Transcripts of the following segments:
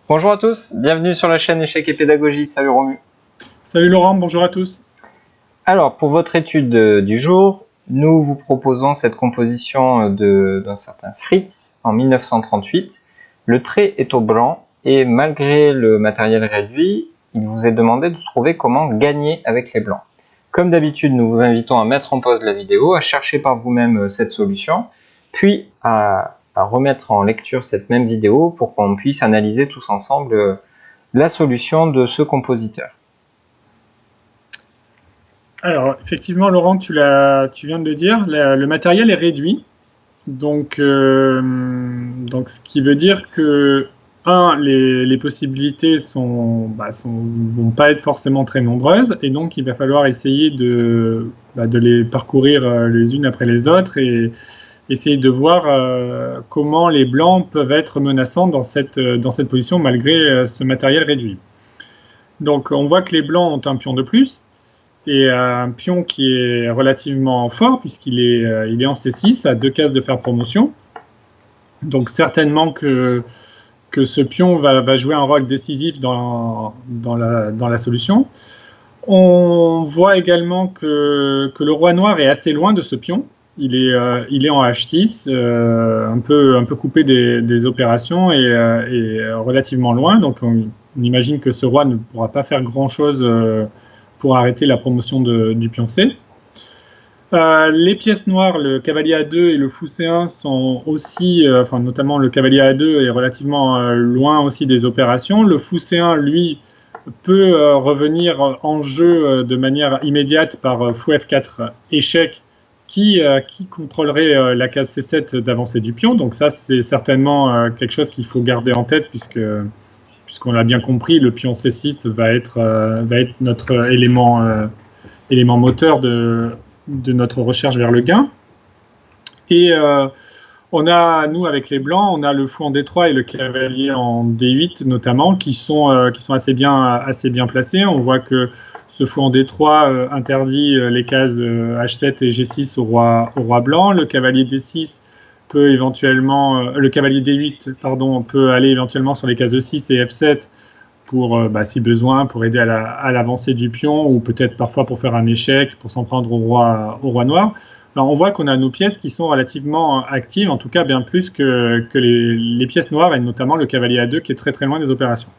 Bonjour à tous, bienvenue sur la chaîne Échecs et Pédagogie. Salut Romu. Salut Laurent, bonjour à tous. Alors, pour votre étude du jour, nous vous proposons cette composition d'un certain Fritz en 1938. Le trait est au blanc et malgré le matériel réduit, il vous est demandé de trouver comment gagner avec les blancs. Comme d'habitude, nous vous invitons à mettre en pause la vidéo, à chercher par vous-même cette solution, puis à remettre en lecture cette même vidéo pour qu'on puisse analyser tous ensemble la solution de ce compositeur. Alors, effectivement, Laurent, tu viens de le dire, le matériel est réduit. Donc, ce qui veut dire que, les possibilités vont pas être forcément très nombreuses, et donc il va falloir essayer de les parcourir les unes après les autres et essayer de voir comment les blancs peuvent être menaçants dans cette position malgré ce matériel réduit. Donc, on voit que les blancs ont un pion de plus, et un pion qui est relativement fort puisqu'il est en C6 à 2 cases de faire promotion. Donc certainement que ce pion va jouer un rôle décisif dans la solution. On voit également que le roi noir est assez loin de ce pion. Il est en H6, un peu coupé des opérations et relativement loin. Donc on imagine que ce roi ne pourra pas faire grand-chose pour arrêter la promotion du pion C. Les pièces noires, le cavalier A2 et le fou C1 sont aussi, notamment le cavalier A2 est relativement loin aussi des opérations. Le fou C1, lui, peut revenir en jeu de manière immédiate par fou F4 échec qui contrôlerait la case C7 d'avancée du pion. Donc ça, c'est certainement quelque chose qu'il faut garder en tête puisqu'on l'a bien compris, le pion C6 va être notre élément moteur de notre recherche vers le gain. Et on a, nous, avec les blancs, on a le fou en D3 et le cavalier en D8 notamment, qui sont assez bien placés. On voit que ce fou en D3 interdit les cases H7 et G6 au roi blanc. Le cavalier D6 peut éventuellement, le cavalier D8 peut aller éventuellement sur les cases E6 et F7 pour, si besoin, pour aider à l'avancée du pion, ou peut-être parfois pour faire un échec, pour s'en prendre au roi noir. Alors on voit qu'on a nos pièces qui sont relativement actives, en tout cas bien plus que les pièces noires, et notamment le cavalier A2 qui est très très loin des opérations.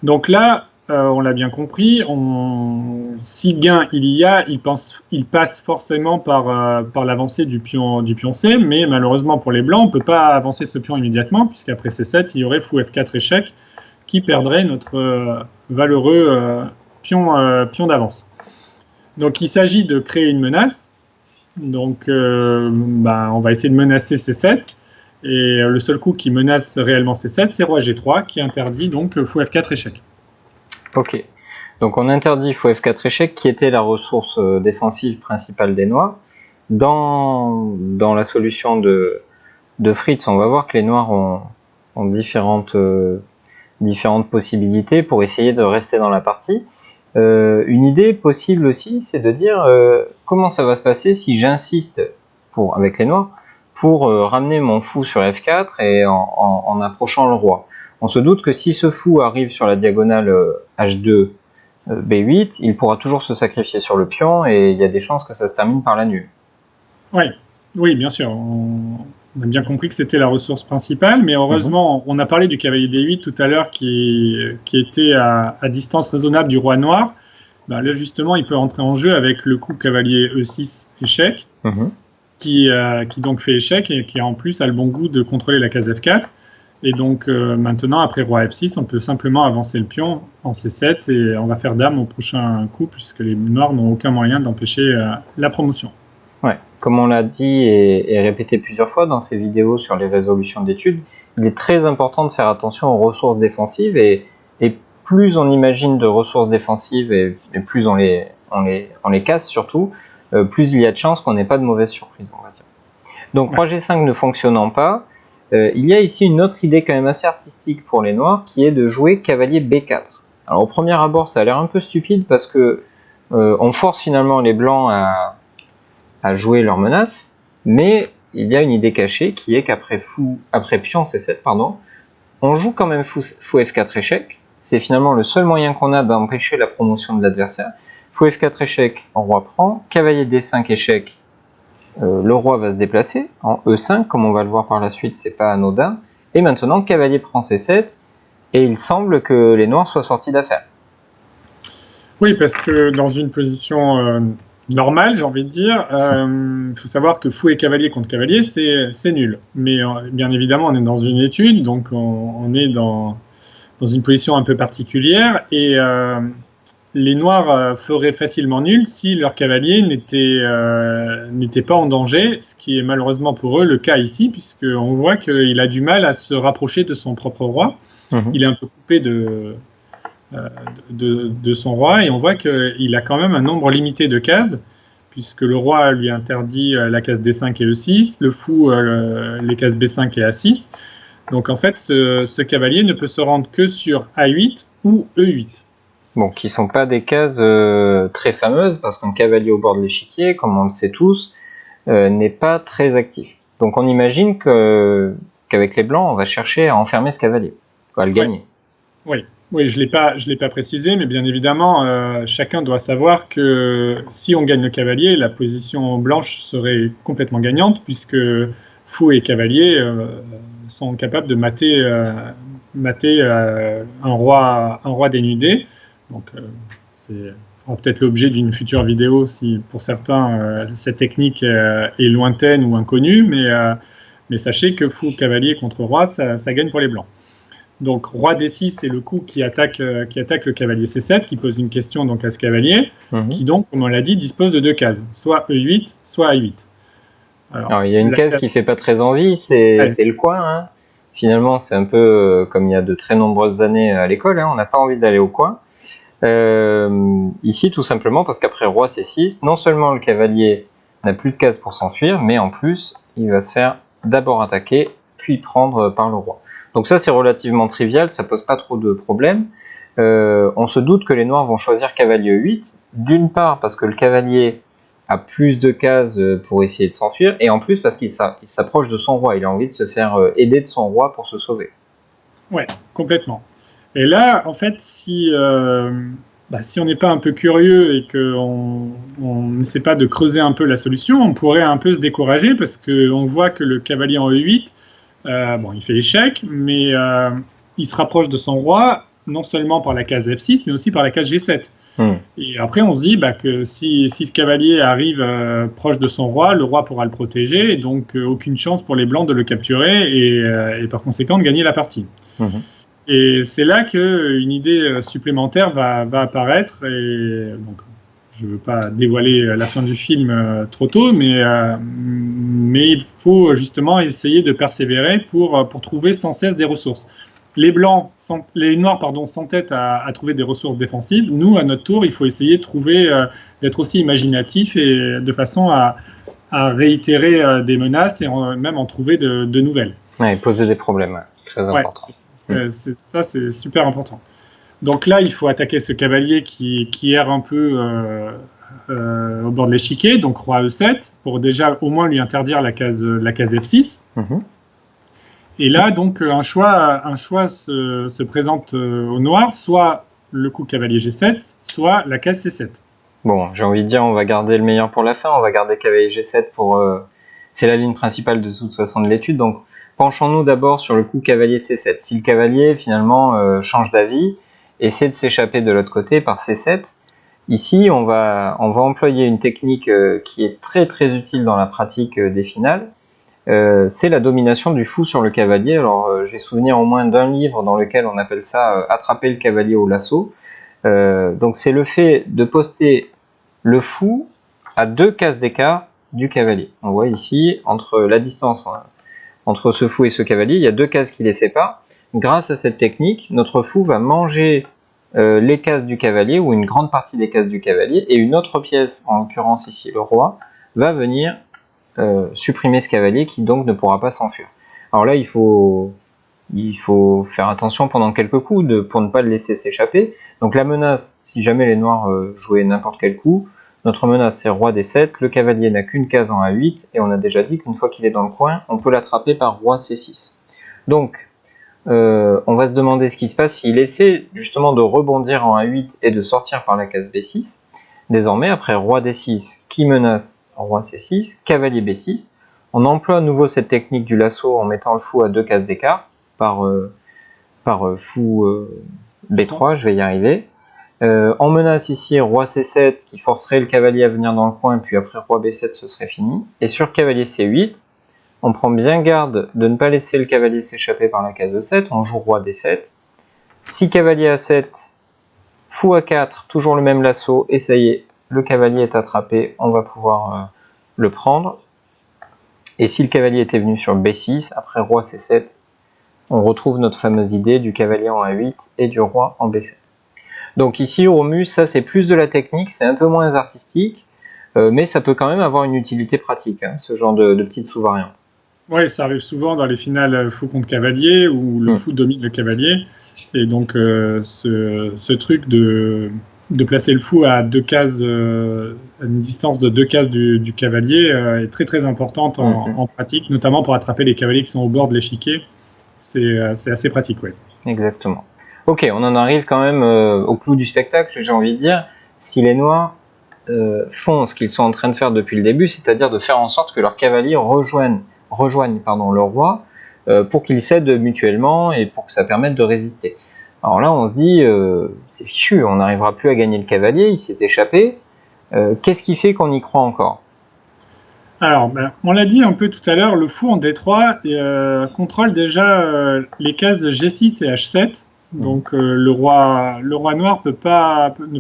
Donc là, on l'a bien compris, si gain il y a, il passe forcément par l'avancée du pion C, mais malheureusement pour les blancs, on ne peut pas avancer ce pion immédiatement, puisqu'après C7, il y aurait fou F4 échec, qui perdrait notre valeureux pion d'avance. Donc il s'agit de créer une menace. Donc on va essayer de menacer C7. Et le seul coup qui menace réellement C7, c'est roi G3 qui interdit donc fou F4 échec. Ok, donc on interdit fou F4 échec qui était la ressource défensive principale des noirs. Dans la solution de Fritz, on va voir que les noirs ont différentes possibilités pour essayer de rester dans la partie. Une idée possible aussi, c'est de dire comment ça va se passer si j'insiste avec les noirs pour ramener mon fou sur F4 et en approchant le roi. On se doute que si ce fou arrive sur la diagonale H2 B8, il pourra toujours se sacrifier sur le pion et il y a des chances que ça se termine par la nulle. Oui, bien sûr. On a bien compris que c'était la ressource principale, mais heureusement, on a parlé du cavalier D8 tout à l'heure qui était à distance raisonnable du roi noir. Là, justement, il peut entrer en jeu avec le coup cavalier E6 échec, qui donc fait échec et qui en plus a le bon goût de contrôler la case F4. Et donc maintenant, après roi F6, on peut simplement avancer le pion en C7 et on va faire dame au prochain coup, puisque les noirs n'ont aucun moyen d'empêcher la promotion. Ouais, comme on l'a dit et répété plusieurs fois dans ces vidéos sur les résolutions d'études, il est très important de faire attention aux ressources défensives et plus on imagine de ressources défensives et plus on les casse surtout, plus il y a de chances qu'on n'ait pas de mauvaise surprise, on va dire. Donc roi G5 ne fonctionnant pas, il y a ici une autre idée quand même assez artistique pour les noirs qui est de jouer cavalier B4. Alors au premier abord ça a l'air un peu stupide parce que on force finalement les blancs à jouer leur menace, mais il y a une idée cachée qui est qu'après pion C7, On joue quand même fou F4 échec. C'est finalement le seul moyen qu'on a d'empêcher la promotion de l'adversaire. Fou F4 échec, roi prend. Cavalier D5 échec, le roi va se déplacer en E5, comme on va le voir par la suite, c'est pas anodin. Et maintenant, cavalier prend C7, et il semble que les noirs soient sortis d'affaire. Oui, parce que dans une position normale, j'ai envie de dire, il faut savoir que fou et cavalier contre cavalier, c'est nul. Mais bien évidemment, on est dans une étude, donc on est dans une position un peu particulière, et les noirs feraient facilement nul si leur cavalier n'était pas en danger, ce qui est malheureusement pour eux le cas ici, puisqu'on voit qu'il a du mal à se rapprocher de son propre roi. Il est un peu coupé de son roi, et on voit qu'il a quand même un nombre limité de cases, puisque le roi lui interdit la case D5 et E6, le fou les cases B5 et A6. Donc en fait, ce cavalier ne peut se rendre que sur A8 ou E8. Bon, qui ne sont pas des cases très fameuses, parce qu'un cavalier au bord de l'échiquier, comme on le sait tous, n'est pas très actif. Donc on imagine qu'avec les blancs, on va chercher à enfermer ce cavalier, à le gagner. Oui, je l'ai pas précisé, mais bien évidemment, chacun doit savoir que si on gagne le cavalier, la position blanche serait complètement gagnante, puisque fou et cavalier sont capables de mater un roi dénudé. Donc, c'est peut-être l'objet d'une future vidéo si pour certains cette technique est lointaine ou inconnue, mais sachez que fou cavalier contre roi, ça gagne pour les blancs. Donc roi D6, c'est le coup qui attaque le cavalier C7, qui pose une question donc à ce cavalier, qui donc, comme on l'a dit, dispose de deux cases, soit E8, soit A8. Alors il y a une case qui fait pas très envie, c'est le coin. Hein. Finalement, c'est un peu comme il y a de très nombreuses années à l'école, hein, on n'a pas envie d'aller au coin. Ici, tout simplement parce qu'après roi C6, non seulement le cavalier n'a plus de cases pour s'enfuir, mais en plus, il va se faire d'abord attaquer, puis prendre par le roi. Donc ça, c'est relativement trivial, ça pose pas trop de problèmes. On se doute que les noirs vont choisir cavalier 8, d'une part parce que le cavalier a plus de cases pour essayer de s'enfuir, et en plus parce qu'il s'approche de son roi, il a envie de se faire aider de son roi pour se sauver. Ouais, complètement. Et là, en fait, si on n'est pas un peu curieux et qu'on n'essaie pas de creuser un peu la solution, on pourrait un peu se décourager, parce qu'on voit que le cavalier en E8, il fait échec, mais il se rapproche de son roi, non seulement par la case F6, mais aussi par la case G7. Et après, on se dit que si ce cavalier arrive proche de son roi, le roi pourra le protéger, et donc aucune chance pour les blancs de le capturer, et par conséquent de gagner la partie. Et c'est là qu'une idée supplémentaire va apparaître, et donc, je ne veux pas dévoiler la fin du film trop tôt, mais il faut justement essayer de persévérer pour trouver sans cesse des ressources. Les noirs s'entêtent à trouver des ressources défensives. Nous, à notre tour, il faut essayer d'être aussi imaginatif, et de façon à réitérer des menaces, et même en trouver de nouvelles. Ouais, poser des problèmes, très important. Ça, c'est super important. Donc là, il faut attaquer ce cavalier qui erre un peu au bord de l'échiquier, donc roi E7, pour déjà au moins lui interdire la case F6. Et là, donc, un choix se présente au noir, soit le coup cavalier G7, soit la case C7. Bon, j'ai envie de dire, on va garder le meilleur pour la fin, on va garder cavalier G7 pour... c'est la ligne principale de toute façon de l'étude, donc penchons-nous d'abord sur le coup cavalier C7. Si le cavalier, finalement, change d'avis, essaie de s'échapper de l'autre côté par C7, ici, on va employer une technique qui est très très utile dans la pratique des finales, c'est la domination du fou sur le cavalier. Alors j'ai souvenir au moins d'un livre dans lequel on appelle ça attraper le cavalier au lasso. Donc c'est le fait de poster le fou à 2 cases d'écart du cavalier. On voit ici, entre la distance entre ce fou et ce cavalier, il y a 2 cases qui les séparent. Grâce à cette technique, notre fou va manger les cases du cavalier, ou une grande partie des cases du cavalier, et une autre pièce, en l'occurrence ici le roi, va venir supprimer ce cavalier qui donc ne pourra pas s'enfuir. Alors là, il faut faire attention pendant quelques coups pour ne pas le laisser s'échapper. Donc la menace, si jamais les noirs jouaient n'importe quel coup, notre menace c'est roi D7, le cavalier n'a qu'une case en A8, et on a déjà dit qu'une fois qu'il est dans le coin, on peut l'attraper par roi C6. Donc, on va se demander ce qui se passe s'il essaie justement de rebondir en A8 et de sortir par la case B6. Désormais, après roi D6 qui menace roi C6, cavalier B6, on emploie à nouveau cette technique du lasso en mettant le fou à 2 cases d'écart par fou B3, je vais y arriver. On menace ici roi C7 qui forcerait le cavalier à venir dans le coin, puis après roi B7 ce serait fini. Et sur cavalier C8, on prend bien garde de ne pas laisser le cavalier s'échapper par la case E7, on joue roi D7. Si cavalier A7, fou A4, toujours le même lasso, et ça y est, le cavalier est attrapé, on va pouvoir le prendre. Et si le cavalier était venu sur B6, après roi C7, on retrouve notre fameuse idée du cavalier en A8 et du roi en B7. Donc ici, Romu, ça c'est plus de la technique, c'est un peu moins artistique, mais ça peut quand même avoir une utilité pratique, hein, ce genre de petites sous-variantes. Oui, ça arrive souvent dans les finales fou contre cavalier, où le fou domine le cavalier. Et donc, ce truc de placer le fou à 2 cases, à une distance de 2 cases du cavalier, est très très importante en pratique, notamment pour attraper les cavaliers qui sont au bord de l'échiquier. C'est assez pratique, oui. Exactement. Ok, on en arrive quand même au clou du spectacle, j'ai envie de dire. Si les noirs font ce qu'ils sont en train de faire depuis le début, c'est-à-dire de faire en sorte que leurs cavaliers rejoignent le roi pour qu'ils cèdent mutuellement et pour que ça permette de résister. Alors là, on se dit, c'est fichu, on n'arrivera plus à gagner le cavalier, il s'est échappé. Qu'est-ce qui fait qu'on y croit encore ? Alors, on l'a dit un peu tout à l'heure, le fou en D3 contrôle déjà les cases G6 et H7. Donc le roi noir ne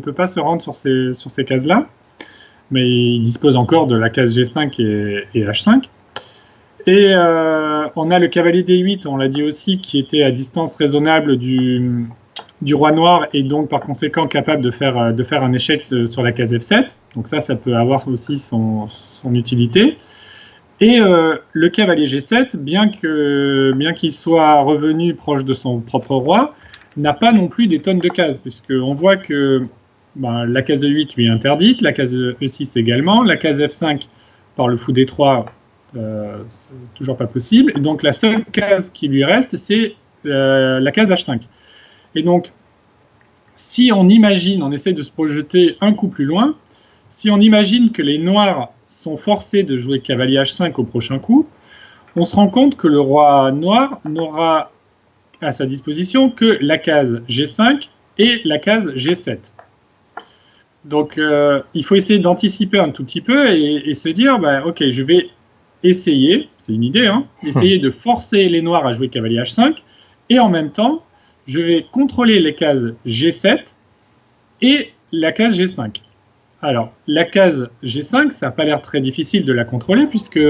peut pas se rendre sur ces cases-là, mais il dispose encore de la case G5 et H5. Et on a le cavalier D8, on l'a dit aussi, qui était à distance raisonnable du roi noir et donc par conséquent capable de faire un échec sur la case F7. Donc ça peut avoir aussi son utilité. Et le cavalier G7, bien qu'il soit revenu proche de son propre roi, n'a pas non plus des tonnes de cases, puisqu'on voit que la case E8 lui est interdite, la case E6 également, la case F5 par le fou D3, c'est toujours pas possible, et donc la seule case qui lui reste, c'est la case H5. Et donc, si on imagine, on essaie de se projeter un coup plus loin, si on imagine que les noirs sont forcés de jouer cavalier H5 au prochain coup, on se rend compte que le roi noir n'aura à sa disposition que la case G5 et la case G7. Donc il faut essayer d'anticiper un tout petit peu et se dire, ok, je vais essayer, c'est une idée, essayer de forcer les noirs à jouer cavalier H5 et en même temps, je vais contrôler les cases G7 et la case G5. Alors, la case G5, ça n'a pas l'air très difficile de la contrôler puisque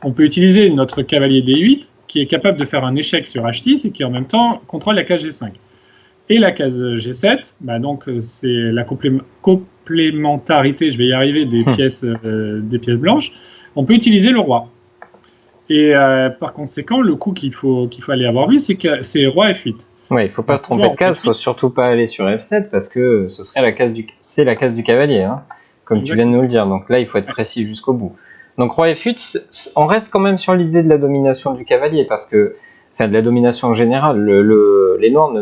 on peut utiliser notre cavalier D8 qui est capable de faire un échec sur H6 et qui en même temps contrôle la case G5. Et la case G7, donc c'est la complémentarité, je vais y arriver, des pièces blanches. On peut utiliser le roi. Et par conséquent, le coup qu'il faut aller avoir vu, c'est que c'est roi F8. Oui, il ne faut pas se tromper de case, il ne faut surtout pas aller sur F7 parce que ce serait la case du cavalier, comme tu viens de nous le dire. Donc là, il faut être précis jusqu'au bout. Donc roi F8, on reste quand même sur l'idée de la domination du cavalier parce que, de la domination générale, les noirs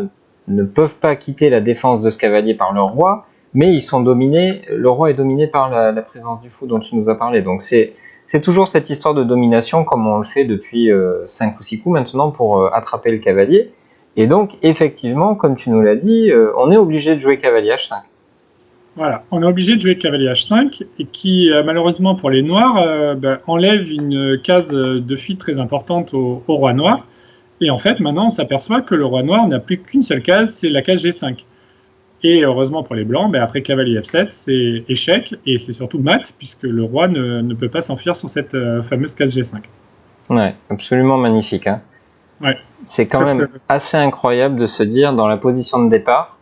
ne peuvent pas quitter la défense de ce cavalier par leur roi, mais ils sont dominés, le roi est dominé par la présence du fou dont tu nous as parlé. Donc c'est toujours cette histoire de domination comme on le fait depuis 5 ou 6 coups maintenant pour attraper le cavalier. Et donc effectivement, comme tu nous l'as dit, on est obligé de jouer cavalier H5. Voilà, on est obligé de jouer cavalier H5 et qui, malheureusement pour les noirs, enlève une case de fuite très importante au roi noir. Et en fait, maintenant, on s'aperçoit que le roi noir n'a plus qu'une seule case, c'est la case G5. Et heureusement pour les blancs, après cavalier F7, c'est échec et c'est surtout mat, puisque le roi ne peut pas s'enfuir sur cette fameuse case G5. Ouais, absolument magnifique. Ouais. C'est quand même assez incroyable de se dire dans la position de départ.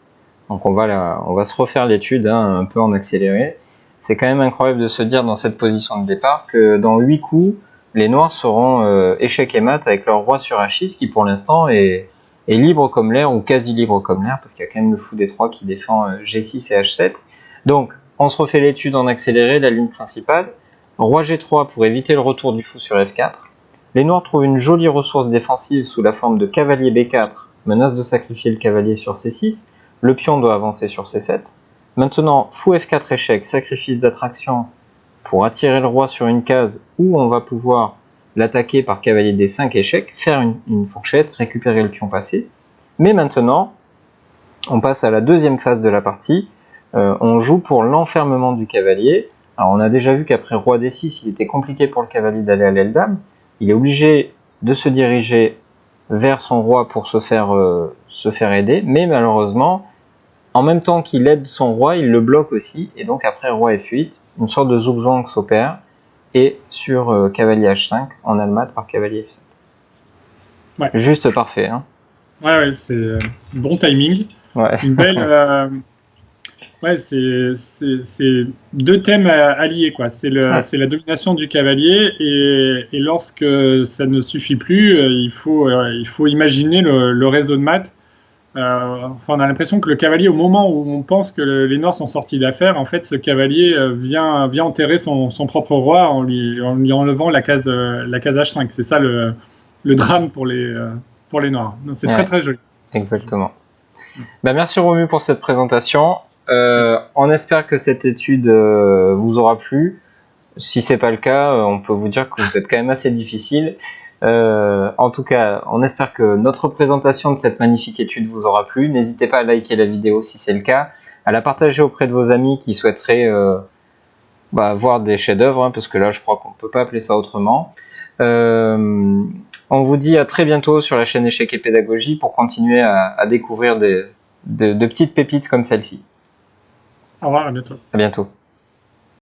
Donc on va se refaire l'étude un peu en accéléré. C'est quand même incroyable de se dire dans cette position de départ que dans 8 coups, les noirs seront échec et mat avec leur roi sur H6 qui pour l'instant est libre comme l'air ou quasi libre comme l'air parce qu'il y a quand même le fou D3 qui défend G6 et H7. Donc on se refait l'étude en accéléré, la ligne principale. Roi G3 pour éviter le retour du fou sur F4. Les noirs trouvent une jolie ressource défensive sous la forme de cavalier B4 menace de sacrifier le cavalier sur C6, le pion doit avancer sur C7. Maintenant, fou F4 échec, sacrifice d'attraction pour attirer le roi sur une case où on va pouvoir l'attaquer par cavalier D5 échec, faire une fourchette, récupérer le pion passé. Mais maintenant, on passe à la deuxième phase de la partie, on joue pour l'enfermement du cavalier. Alors on a déjà vu qu'après roi D6, il était compliqué pour le cavalier d'aller à l'aile dame, il est obligé de se diriger vers son roi pour se faire aider, mais malheureusement, en même temps qu'il aide son roi, il le bloque aussi, et donc après roi F8, une sorte de zugzwang s'opère, et sur cavalier H5, on a le mat par cavalier F7. Ouais. Juste parfait. Hein. Ouais, c'est bon timing. Ouais. Une belle... Ouais, c'est deux thèmes alliés, quoi. C'est la domination du cavalier et lorsque ça ne suffit plus, il faut imaginer le réseau de maths. On a l'impression que le cavalier, au moment où on pense que les Noirs sont sortis d'affaire, en fait, ce cavalier vient enterrer son propre roi en lui enlevant la case H5. C'est ça le drame pour les Noirs. C'est très très joli. Exactement. Merci Romu pour cette présentation. On espère que cette étude vous aura plu. Si c'est pas le cas, on peut vous dire que vous êtes quand même assez difficile. En tout cas, on espère que notre présentation de cette magnifique étude vous aura plu. N'hésitez pas à liker la vidéo si c'est le cas, à la partager auprès de vos amis qui souhaiteraient voir des chefs-d'œuvre, hein, parce que là, je crois qu'on peut pas appeler ça autrement. On vous dit à très bientôt sur la chaîne Échecs et Pédagogie pour continuer à découvrir de petites pépites comme celle-ci. Au revoir, à bientôt. À bientôt.